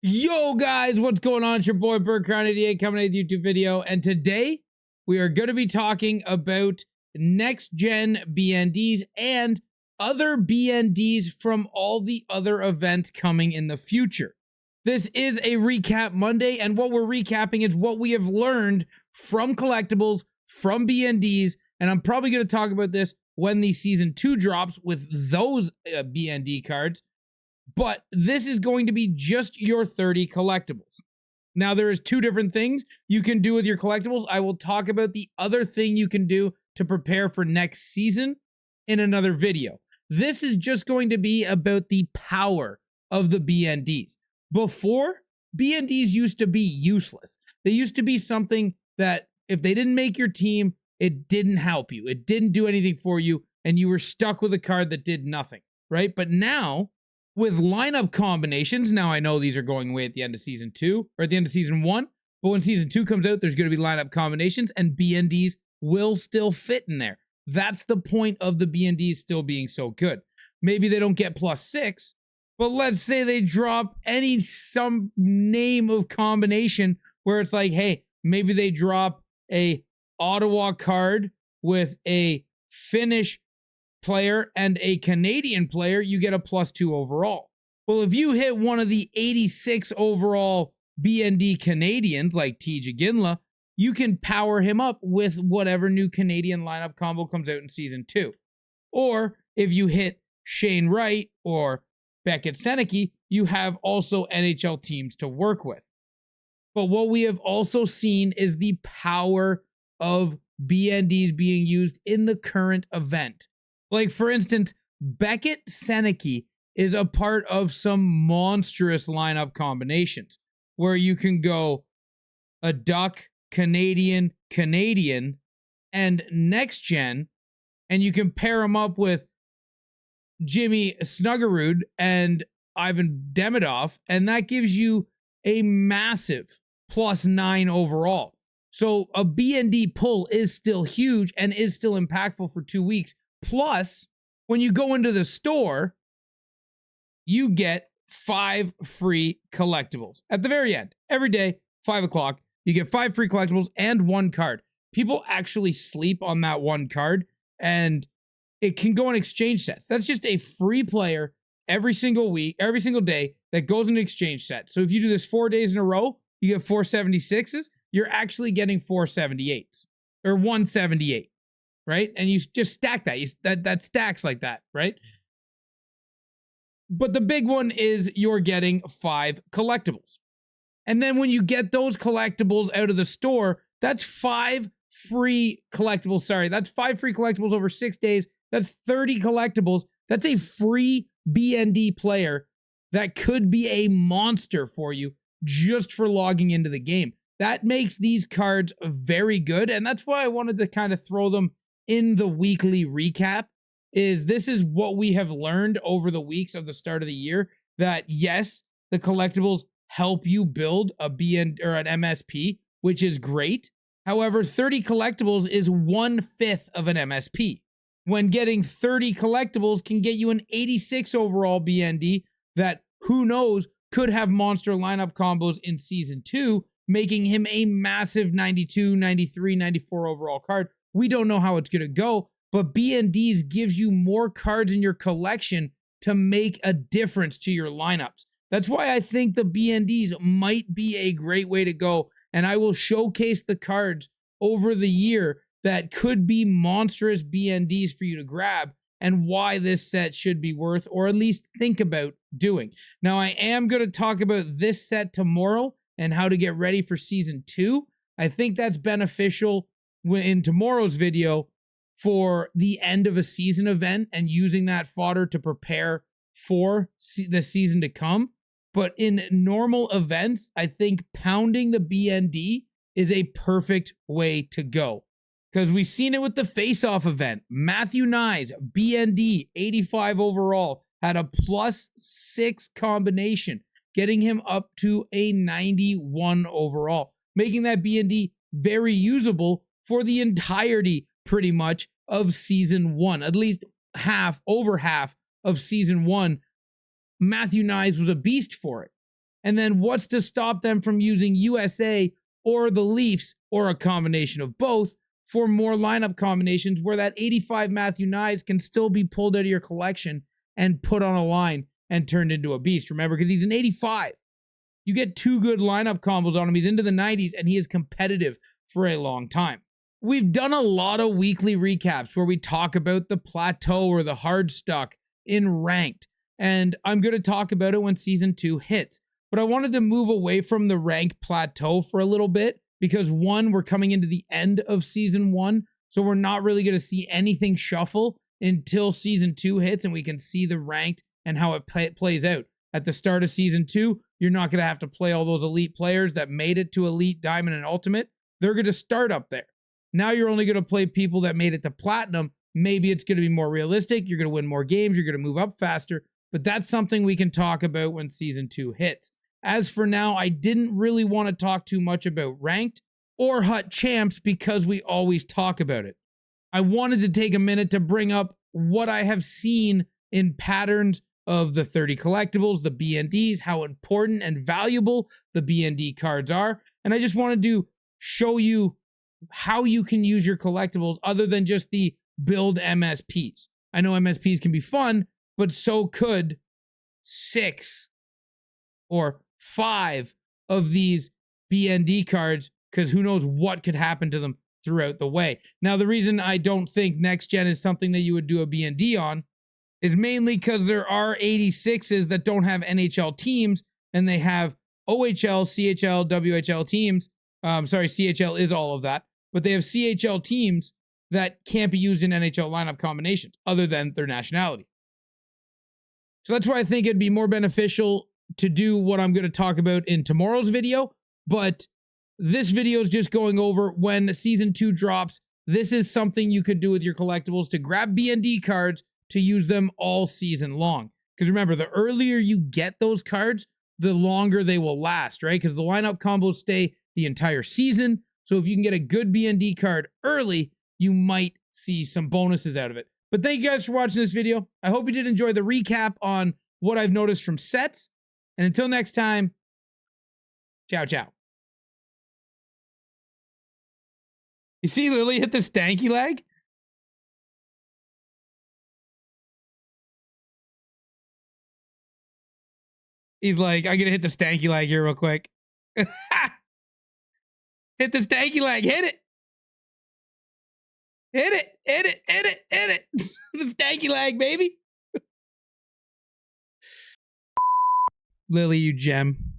Yo guys, what's going on? It's your boy BurkCrown88 coming at the YouTube video, and today we are going to be talking about next gen BNDs and other BNDs from all the other events coming in the future. This is a recap Monday, and what we're recapping is what we have learned from collectibles, from BNDs, and I'm probably going to talk about this when the season 2 drops with those BND cards. But this is going to be just your 30 collectibles. Now, there is two different things you can do with your collectibles. I will talk about the other thing you can do to prepare for next season in another video. This is just going to be about the power of the BNDs. Before, BNDs used to be useless. They used to be something that if they didn't make your team, it didn't help you. It didn't do anything for you, and you were stuck with a card that did nothing, right? But now, with lineup combinations, now I know these are going away at the end of season 2 or at the end of season 1, but when season 2 comes out, there's going to be lineup combinations and BNDs will still fit in there. That's the point of the BNDs still being so good. Maybe they don't get +6, but let's say they drop some name of combination where it's like, hey, maybe they drop a Ottawa card with a Finnish player and a Canadian player, you get a +2 overall. Well, if you hit one of the 86 overall BND Canadians like T. Ginla, you can power him up with whatever new Canadian lineup combo comes out in season 2. Or if you hit Shane Wright or Beckett Seneke, you have also NHL teams to work with. But what we have also seen is the power of BNDs being used in the current event. Like, for instance, Beckett Seneke is a part of some monstrous lineup combinations where you can go a Duck, Canadian, and next gen, and you can pair them up with Jimmy Snuggerud and Ivan Demidov, and that gives you a massive +9 overall. So a BND pull is still huge and is still impactful for 2 weeks. Plus, when you go into the store, you get 5 free collectibles. At the very end, every day, 5 o'clock, you get 5 free collectibles and 1 card. People actually sleep on that 1 card, and it can go in exchange sets. That's just a free player every single week, every single day that goes in an exchange set. So if you do this 4 days in a row, you get 476s. You're actually getting 478s or 178. Right? And you just stack that. That stacks like that, right? But the big one is you're getting 5 collectibles. And then when you get those collectibles out of the store, that's 5 free collectibles. Sorry, that's 5 free collectibles over 6 days. That's 30 collectibles. That's a free BND player that could be a monster for you just for logging into the game. That makes these cards very good. And that's why I wanted to kind of throw them in the weekly recap. This is what we have learned over the weeks of the start of the year, that yes, the collectibles help you build a BN or an MSP, which is great. However, 30 collectibles is 1/5 of an MSP. When getting 30 collectibles can get you an 86 overall BND that, who knows, could have monster lineup combos in season 2, making him a massive 92, 93, 94 overall card. We don't know how it's going to go, but BNDs gives you more cards in your collection to make a difference to your lineups. That's why I think the BNDs might be a great way to go, and I will showcase the cards over the year that could be monstrous BNDs for you to grab and why this set should be worth, or at least think about doing. Now, I am going to talk about this set tomorrow and how to get ready for season 2. I think that's beneficial in tomorrow's video for the end of a season event and using that fodder to prepare for the season to come. But in normal events, I think pounding the BND is a perfect way to go. Because we've seen it with the face-off event. Matthew Knies, BND, 85 overall, had a +6 combination, getting him up to a 91 overall, making that BND very usable for the entirety, pretty much, of season 1. At least over half of season 1, Matthew Knies was a beast for it. And then what's to stop them from using USA or the Leafs or a combination of both for more lineup combinations where that 85 Matthew Knies can still be pulled out of your collection and put on a line and turned into a beast. Remember, because he's an 85. You get 2 good lineup combos on him. He's into the 90s and he is competitive for a long time. We've done a lot of weekly recaps where we talk about the plateau or the hard stuck in ranked. And I'm going to talk about it when season 2 hits. But I wanted to move away from the ranked plateau for a little bit because one, we're coming into the end of season 1. So we're not really going to see anything shuffle until season 2 hits and we can see the ranked and how it plays out. At the start of season 2, you're not going to have to play all those elite players that made it to elite, diamond, and ultimate. They're going to start up there. Now you're only going to play people that made it to platinum. Maybe it's going to be more realistic. You're going to win more games. You're going to move up faster. But that's something we can talk about when season 2 hits. As for now, I didn't really want to talk too much about ranked or hut champs because we always talk about it. I wanted to take a minute to bring up what I have seen in patterns of the 30 collectibles, the BNDs, how important and valuable the BND cards are. And I just wanted to show you how you can use your collectibles other than just the build MSPs. I know MSPs can be fun, but so could 6 or 5 of these BND cards, because who knows what could happen to them throughout the way. Now, the reason I don't think next gen is something that you would do a BND on is mainly because there are 86s that don't have NHL teams and they have OHL, CHL, WHL teams. CHL is all of that, but they have CHL teams that can't be used in NHL lineup combinations other than their nationality. So that's why I think it'd be more beneficial to do what I'm going to talk about in tomorrow's video. But this video is just going over when season 2 drops. This is something you could do with your collectibles to grab BND cards to use them all season long. Because remember, the earlier you get those cards, the longer they will last, right? Because the lineup combos stay the entire season. So if you can get a good BND card early, you might see some bonuses out of it. But thank you guys for watching this video. I hope you did enjoy the recap on what I've noticed from sets. And until next time, ciao, ciao. You see Lily hit the stanky leg? He's like, I'm gonna hit the stanky leg here real quick. Hit the stanky leg, hit it. Hit it, hit it, hit it, hit it. The stanky leg, baby. Lily, you gem.